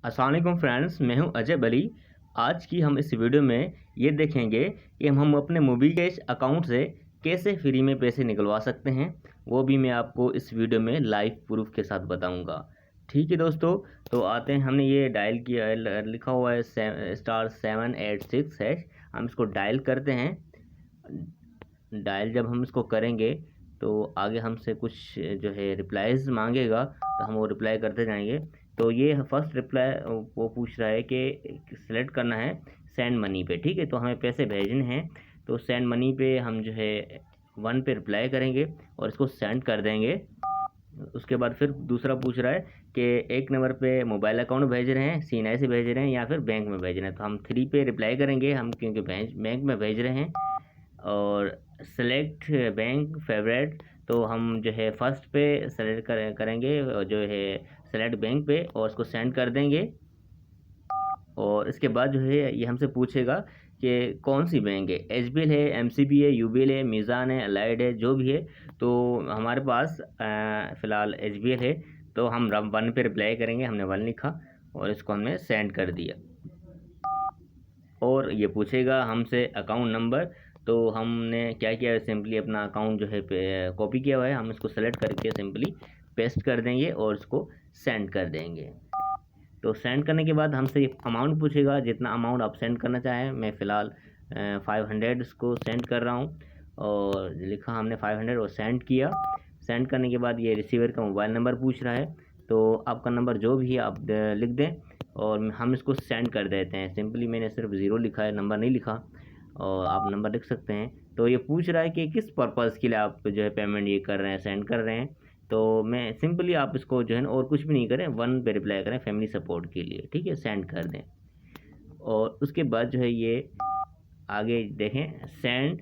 अस्सलाम वालेकुम फ्रेंड्स, मैं हूं अजय बली। आज की हम इस वीडियो में ये देखेंगे कि हम अपने मोबीकैश अकाउंट से कैसे फ्री में पैसे निकलवा सकते हैं। वो भी मैं आपको इस वीडियो में लाइव प्रूफ के साथ बताऊंगा। ठीक है दोस्तों, तो आते हैं। हमने ये डायल किया है, लिखा हुआ है *786 हैश। हम इसको डायल करते हैं। डायल जब हम इसको करेंगे तो आगे हमसे कुछ जो है रिप्लाईज मांगेगा, तो हम वो रिप्लाई करते जाएंगे। तो ये फर्स्ट रिप्लाई वो पूछ रहा है कि सिलेक्ट करना है सेंड मनी पे। ठीक है, तो हमें पैसे भेजने हैं, तो सेंड मनी पे हम जो है 1 पे रिप्लाई करेंगे और इसको सेंड कर देंगे। उसके बाद फिर दूसरा पूछ रहा है कि एक नंबर पे मोबाइल अकाउंट भेज रहे हैं, सीएनआई से भेज रहे हैं या फिर बैंक में भेज रहे हैं। तो हम 3 पे रिप्लाई करेंगे, हम क्योंकि बैंक में भेज रहे हैं। और सेलेक्ट बैंक फेवरेट, तो हम जो है फर्स्ट पे सेलेक्ट करेंगे जो है सेलेक्ट बैंक पे, और उसको सेंड कर देंगे। और इसके बाद जो है ये हमसे पूछेगा कि कौन सी बैंक है, एचबीएल है, एमसीबी है, यूबीएल है, मीज़ान है, अलाइड है, जो भी है। तो हमारे पास फ़िलहाल एचबीएल है, तो हम 1 पे रिप्लाई करेंगे। हमने 1 लिखा और इसको हमने सेंड कर दिया। और ये पूछेगा हमसे अकाउंट नंबर, तो हमने क्या किया है, सिंपली अपना अकाउंट जो है कॉपी किया हुआ है, हम इसको सेलेक्ट करके सिंपली पेस्ट कर देंगे और इसको सेंड कर देंगे। तो सेंड करने के बाद हमसे अमाउंट पूछेगा, जितना अमाउंट आप सेंड करना चाहें। मैं फ़िलहाल 500 इसको सेंड कर रहा हूँ, और लिखा हमने 500 और सेंड किया। सेंड करने के बाद ये रिसीवर का मोबाइल नंबर पूछ रहा है, तो आपका नंबर जो भी है आप लिख दें और हम इसको सेंड कर देते हैं। सिंपली मैंने सिर्फ 0 लिखा है, नंबर नहीं लिखा, और आप नंबर लिख सकते हैं। तो ये पूछ रहा है कि किस पर्पज़ के लिए आप जो है पेमेंट ये कर रहे हैं, सेंड कर रहे हैं। तो मैं सिंपली आप इसको जो है ना और कुछ भी नहीं करें, 1 पे रिप्लाई करें फैमिली सपोर्ट के लिए। ठीक है, सेंड कर दें। और उसके बाद जो है ये आगे देखें, सेंड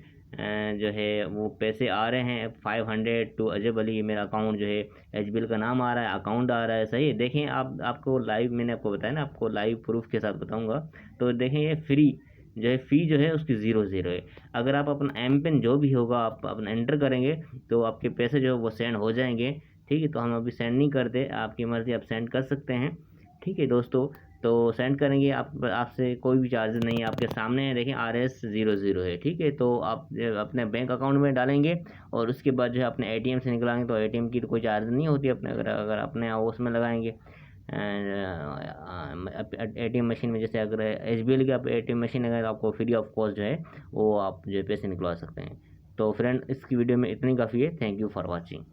जो है वो पैसे आ रहे हैं 500 टू अजय बली। ये मेरा अकाउंट जो है एचबीएल का नाम आ रहा है, अकाउंट आ रहा है। सही है, देखें आपको लाइव मैंने आपको बताया ना, आपको लाइव प्रूफ के साथ बताऊंगा। तो देखें ये फ्री जो है, फ़ी जो है उसकी 0 है। अगर आप अपना एम पिन जो भी होगा आप अपना एंटर करेंगे तो आपके पैसे जो है वो सेंड हो जाएंगे। ठीक है, तो हम अभी सेंड नहीं करते, आपकी मर्ज़ी, आप सेंड कर सकते हैं। ठीक है दोस्तों, तो सेंड करेंगे, आपसे कोई भी चार्ज नहीं है, आपके सामने है, देखें RS00 है। ठीक है, तो आप अपने बैंक अकाउंट में डालेंगे और उसके बाद जो है अपने एटीएम से निकलाएंगे, तो एटीएम की तो कोई चार्ज नहीं होती अपने, अगर अपने उसमें लगाएंगे एटीएम मशीन में। जैसे अगर एचबीएल की आप एटीएम मशीन लगाए तो आपको फ्री ऑफ कॉस्ट जो है वो आप जो है पैसे निकलवा सकते हैं। तो फ्रेंड, इसकी वीडियो में इतनी काफ़ी है। Thank you for watching.